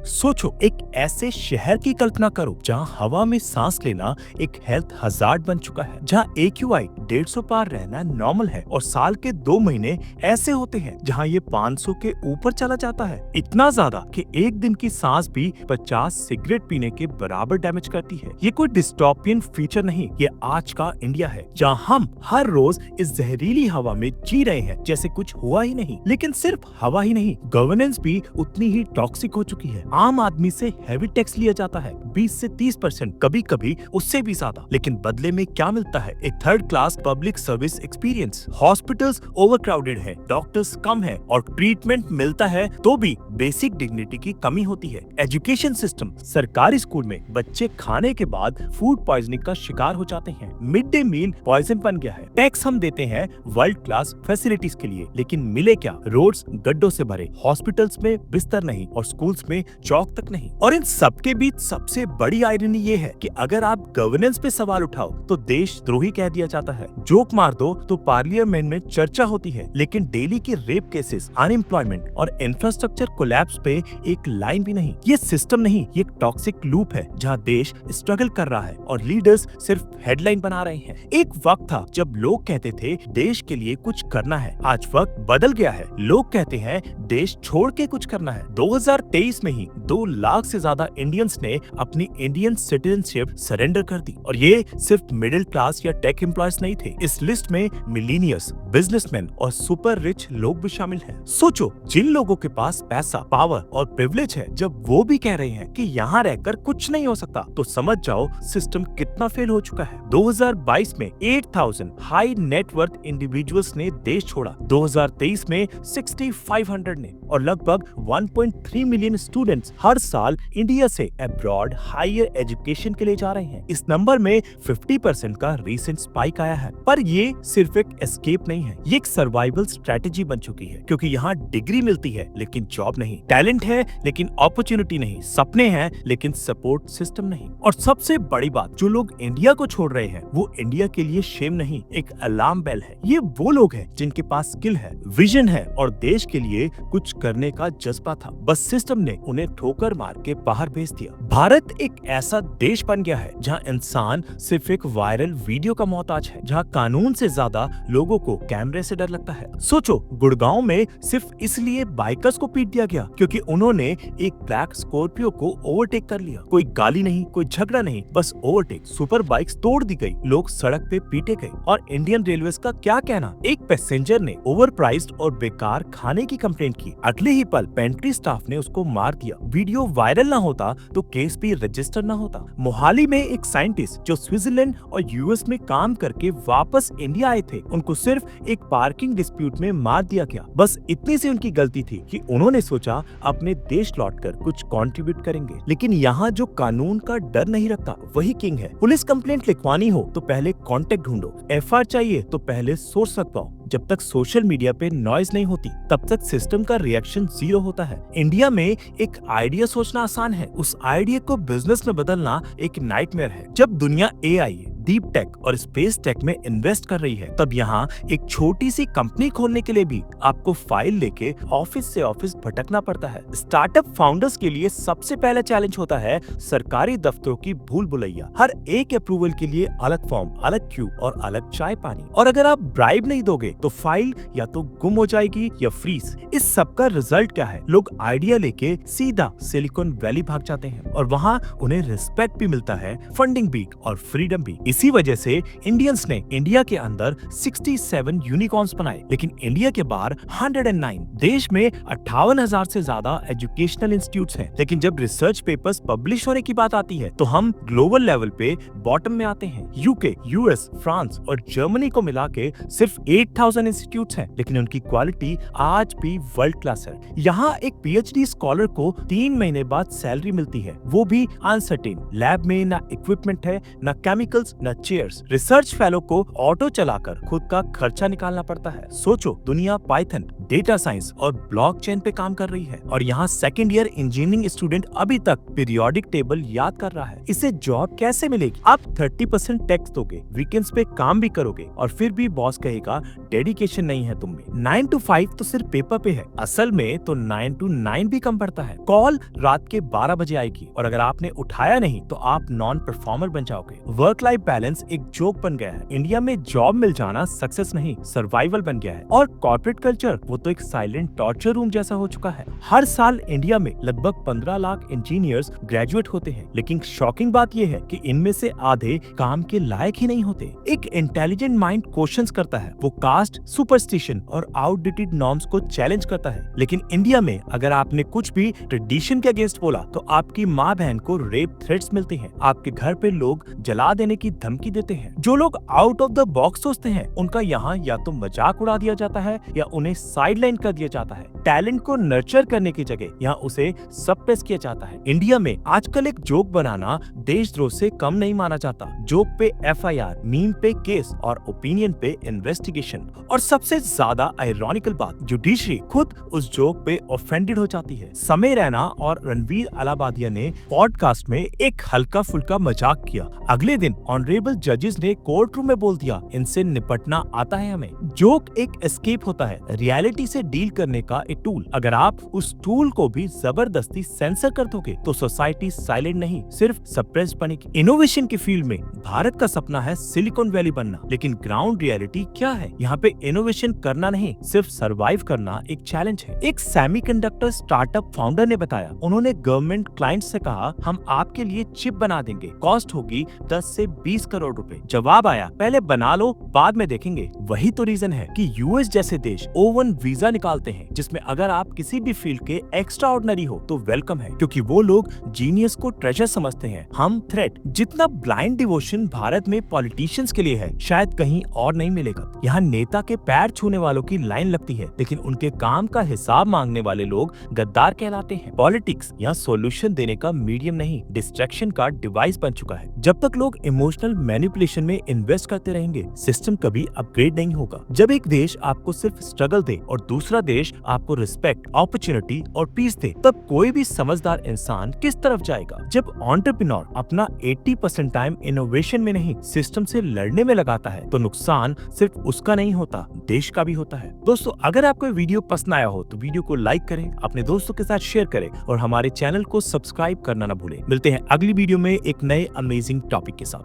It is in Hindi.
सोचो, एक ऐसे शहर की कल्पना करो जहां हवा में सांस लेना एक हेल्थ हजार्ड बन चुका है, जहां AQI 150 पार रहना नॉर्मल है और साल के 2 महीने ऐसे होते हैं जहां ये 500 के ऊपर चला जाता है। इतना ज्यादा कि एक दिन की सांस भी 50 सिगरेट पीने के बराबर डैमेज करती है। ये कोई डिस्टोपियन फ्यूचर नहीं, ये आज का इंडिया है जहां हम हर रोज इस जहरीली हवा में जी रहे हैं जैसे कुछ हुआ ही नहीं। लेकिन सिर्फ हवा ही नहीं, गवर्नेंस भी उतनी ही टॉक्सिक हो चुकी है। आम आदमी से हैवी टैक्स लिया जाता है, 20 से 30%, कभी कभी उससे भी ज्यादा। लेकिन बदले में क्या मिलता है? एक third class public service experience. Hospitals overcrowded है, डॉक्टर्स कम है और ट्रीटमेंट मिलता है तो भी बेसिक डिग्निटी की कमी होती है। एजुकेशन सिस्टम, सरकारी स्कूल में बच्चे खाने के बाद फूड पॉइजनिंग का शिकार हो जाते हैं। मिड डे मील पॉइजन बन गया है। टैक्स हम देते हैं वर्ल्ड क्लास फैसिलिटीज के लिए, लेकिन मिले क्या? रोड्स गड्ढों से भरे, हॉस्पिटल्स में बिस्तर नहीं और स्कूल्स में चौक तक नहीं। और इन सबके बीच सबसे बड़ी आयरनी ये है कि अगर आप गवर्नेंस पे सवाल उठाओ तो देशद्रोही कह दिया जाता है। जोक मार दो तो पार्लियामेंट में चर्चा होती है, लेकिन डेली के रेप केसेस, अनएम्प्लॉयमेंट और इंफ्रास्ट्रक्चर कोलैप्स पे एक लाइन भी नहीं। ये सिस्टम नहीं, ये एक टॉक्सिक लूप है जहाँ देश स्ट्रगल कर रहा है और लीडर्स सिर्फ हेडलाइन बना रहे हैं। एक वक्त था जब लोग कहते थे देश के लिए कुछ करना है। आज वक्त बदल गया है, लोग कहते हैं देश छोड़ के कुछ करना है। 2023 में ही 2 लाख से ज्यादा इंडियंस ने अपनी इंडियन सिटीजनशिप सरेंडर कर दी और ये सिर्फ मिडिल क्लास या टेक एम्प्लॉयज नहीं थे। इस लिस्ट में मिलीनियर्स, बिजनेसमैन और सुपर रिच लोग भी शामिल हैं। सोचो, जिन लोगों के पास पैसा, पावर और प्रिविलेज है, जब वो भी कह रहे हैं कि यहाँ रहकर कुछ नहीं हो सकता, तो समझ जाओ सिस्टम कितना फेल हो चुका है। 2022 में 8000 हाई नेटवर्थ इंडिविजुअल्स ने देश छोड़ा, 2023 में 6500 ने, और लगभग 1.3 मिलियन स्टूडेंट्स हर साल इंडिया से अब्रॉड हायर एजुकेशन के लिए जा रहे हैं। इस नंबर में 50% का रीसेंट स्पाइक आया है। पर ये सिर्फ एक एस्केप नहीं है, ये एक सर्वाइवल स्ट्रेटेजी बन चुकी है, क्योंकि यहाँ डिग्री मिलती है लेकिन जॉब नहीं, टैलेंट है लेकिन अपॉर्चुनिटी नहीं, सपने हैं लेकिन सपोर्ट सिस्टम नहीं। और सबसे बड़ी बात, जो लोग इंडिया को छोड़ रहे हैं वो इंडिया के लिए शेम नहीं, एक अलार्म बेल है। ये वो लोग हैं जिनके पास स्किल है, विजन है और देश के लिए कुछ करने का जज्बा था, बस सिस्टम ने उन्हें ठोकर मार के बाहर भेज दिया। भारत एक ऐसा देश बन गया है जहां इंसान सिर्फ एक वायरल वीडियो का मोहताज है, जहां कानून से ज्यादा लोगों को कैमरे से डर लगता है। सोचो, गुड़गांव में सिर्फ इसलिए बाइकर्स को पीट दिया गया क्योंकि उन्होंने एक ब्लैक स्कॉर्पियो को ओवरटेक कर लिया। कोई गाली नहीं, कोई झगड़ा नहीं, बस ओवरटेक। सुपर बाइक्स तोड़ दी गई, लोग सड़क पे पीटे गए। और इंडियन रेलवेज का क्या कहना? एक पैसेंजर ने ओवरप्राइस्ड और बेकार खाने की कंप्लेंट की, अगले ही पल पेंट्री स्टाफ ने उसको मार दिया। वीडियो वायरल ना होता तो केस भी रजिस्टर ना होता। मोहाली में एक साइंटिस्ट जो स्विट्जरलैंड और US में काम करके वापस इंडिया आए थे, उनको सिर्फ एक पार्किंग डिस्प्यूट में मार दिया गया। बस इतनी सी उनकी गलती थी कि उन्होंने सोचा अपने देश लौटकर कुछ कंट्रीब्यूट करेंगे। लेकिन यहाँ जो कानून का डर नहीं रखता वही किंग है। पुलिस कंप्लेंट लिखवानी हो तो पहले कांटेक्ट ढूंढो, FIR चाहिए तो पहले सोर्स रखवाओ। जब तक सोशल मीडिया पे नॉइज नहीं होती तब तक सिस्टम का रिएक्शन 0 होता है। इंडिया में एक आइडिया सोचना आसान है, उस आइडिया को बिजनेस में बदलना एक नाइटमेयर है। जब दुनिया AI, डीप टेक और स्पेस टेक में इन्वेस्ट कर रही है, तब यहाँ एक छोटी सी कंपनी खोलने के लिए भी आपको फाइल लेके ऑफिस से ऑफिस भटकना पड़ता है। स्टार्टअप फाउंडर्स के लिए सबसे पहला चैलेंज होता है सरकारी दफ्तरों की भूल भुलैया। हर एक अप्रूवल के लिए अलग फॉर्म, अलग क्यू और अलग चाय पानी। और अगर आप ब्राइब नहीं दोगे तो फाइल या तो गुम हो जाएगी या फ्रीज। इस सब का रिजल्ट क्या है? लोग आइडिया लेके सीधा सिलिकॉन वैली भाग जाते हैं और वहाँ उन्हें रिस्पेक्ट भी मिलता है, फंडिंग भी और फ्रीडम भी। इसी वजह से इंडियंस ने इंडिया के अंदर 67 यूनिकॉर्न्स बनाए, लेकिन इंडिया के बाहर 109। देश में 58,000 से ज्यादा एजुकेशनल इंस्टीट्यूट्स हैं, लेकिन जब रिसर्च पेपर्स पब्लिश होने की बात आती है तो हम ग्लोबल लेवल पे बॉटम में आते हैं। UK, US, फ्रांस और जर्मनी को मिला के सिर्फ 8,000 इंस्टीट्यूट्स हैं, लेकिन उनकी क्वालिटी आज भी वर्ल्ड क्लास है। यहाँ एक PhD स्कॉलर को 3 महीने बाद सैलरी मिलती है, वो भी अनसर्टेन। लैब में ना इक्विपमेंट है, ना केमिकल्स, न चेयर्स। रिसर्च फेलो को ऑटो चलाकर खुद का खर्चा निकालना पड़ता है। सोचो, दुनिया पाइथन, डेटा साइंस और ब्लॉकचेन पे काम कर रही है और यहाँ सेकंड ईयर इंजीनियरिंग स्टूडेंट अभी तक पीरियोडिक टेबल याद कर रहा है। इसे जॉब कैसे मिलेगी? आप 30% टैक्स दोगे, वीकेंड्स पे काम भी करोगे और फिर भी बॉस कहेगा डेडिकेशन नहीं है तुम में। 9 to 5 तो सिर्फ पेपर पे है, असल में तो 9 to 9 भी कम पड़ता है। कॉल रात के 12 बजे आएगी और अगर आपने उठाया नहीं तो आप नॉन परफॉर्मर बन जाओगे। वर्क लाइफ बैलेंस एक जोक बन गया है। इंडिया में जॉब मिल जाना सक्सेस नहीं, सर्वाइवल बन गया है। और कॉर्पोरेट कल्चर वो तो एक साइलेंट टॉर्चर रूम जैसा हो चुका है। हर साल इंडिया में लगभग 15 लाख इंजीनियर्स ग्रेजुएट होते हैं, लेकिन शॉकिंग बात यह है कि इनमें से आधे काम के लायक ही नहीं होते। एक इंटेलिजेंट माइंड क्वेश्चंस करता है, वो कास्ट, सुपरस्टिशन और आउटडेटेड नॉर्म्स को चैलेंज करता है। लेकिन इंडिया में अगर आपने कुछ भी ट्रेडिशन के अगेंस्ट बोला तो आपकी माँ बहन को रेप थ्रेट्स मिलते हैं, आपके घर पे लोग जला देने की धमकी देते हैं। जो लोग आउट ऑफ द बॉक्स सोचते हैं उनका यहाँ या तो मजाक उड़ा दिया जाता है या उन्हें साइडलाइन कर दिया जाता है। टैलेंट को नर्चर करने की जगह यहाँ उसे सप्रेस किया जाता है। इंडिया में आजकल एक जोक बनाना देशद्रोह से कम नहीं माना जाता। जोक पे FIR, मीम पे केस और ओपिनियन पे इन्वेस्टिगेशन। और सबसे ज्यादा आयरॉनिकल बात, जुडिशरी खुद उस जोक पे ऑफेंडेड हो जाती है। समय रैना और रणवीर अलाहाबादिया ने पॉडकास्ट में एक हल्का फुल्का मजाक किया, अगले दिन ऑनरेबल जजेस ने कोर्ट रूम में बोल दिया इनसे निपटना आता है हमें। जोक एक एस्केप होता है, रियलिटी से डील करने का एक टूल। अगर आप उस टूल को भी जबरदस्ती सेंसर कर दोगे तो सोसाइटी साइलेंट नहीं, सिर्फ सप्रेस बनेगी। इनोवेशन की फील्ड में भारत का सपना है सिलिकॉन वैली बनना, लेकिन ग्राउंड रियलिटी क्या है? यहाँ पे इनोवेशन करना नहीं, सिर्फ सरवाइव करना एक चैलेंज है। एक सेमीकंडक्टर स्टार्टअप फाउंडर ने बताया, उन्होंने गवर्नमेंट क्लाइंट से कहा हम आपके लिए चिप बना देंगे, कॉस्ट होगी 10 से 20 करोड़ रुपए। जवाब आया, पहले बना लो बाद में देखेंगे। वही तो रीजन है कि यूएस जैसे देश O1 वीजा निकालते हैं, जिसमें अगर आप किसी भी फील्ड के एक्स्ट्रा ऑर्डिनरी हो तो वेलकम है, क्योंकि वो लोग जीनियस को ट्रेजर समझते हैं, हम थ्रेट। जितना ब्लाइंड डिवोशन भारत में पॉलिटिशियंस के लिए है, शायद कहीं और नहीं मिलेगा। यहाँ नेता के पैर छूने वालों की लाइन लगती है, लेकिन उनके काम का हिसाब मांगने वाले लोग गद्दार कहलाते हैं। पॉलिटिक्स यहाँ सॉल्यूशन देने का मीडियम नहीं, डिस्ट्रैक्शन का डिवाइस बन चुका है। जब तक लोग इमोशनल मैनिपुलेशन में इन्वेस्ट करते रहेंगे, सिस्टम कभी अपग्रेड नहीं होगा। जब एक देश आपको सिर्फ स्ट्रगल दे और दूसरा देश आपको रिस्पेक्ट, अपॉर्चुनिटी और पीस दे, तब कोई भी समझदार इंसान किस तरफ जाएगा? जब एंटरप्रेन्योर अपना 80% टाइम इनोवेशन में नहीं, सिस्टम से लड़ने में लगाता है, तो नुकसान सिर्फ उसका नहीं होता, देश का भी होता है। दोस्तों, अगर आपको वीडियो पसंद आया हो तो वीडियो को लाइक करें, अपने दोस्तों के साथ शेयर करें और हमारे चैनल को सब्सक्राइब करना ना भूलें। मिलते हैं अगली वीडियो में एक नए अमेजिंग टॉपिक के साथ।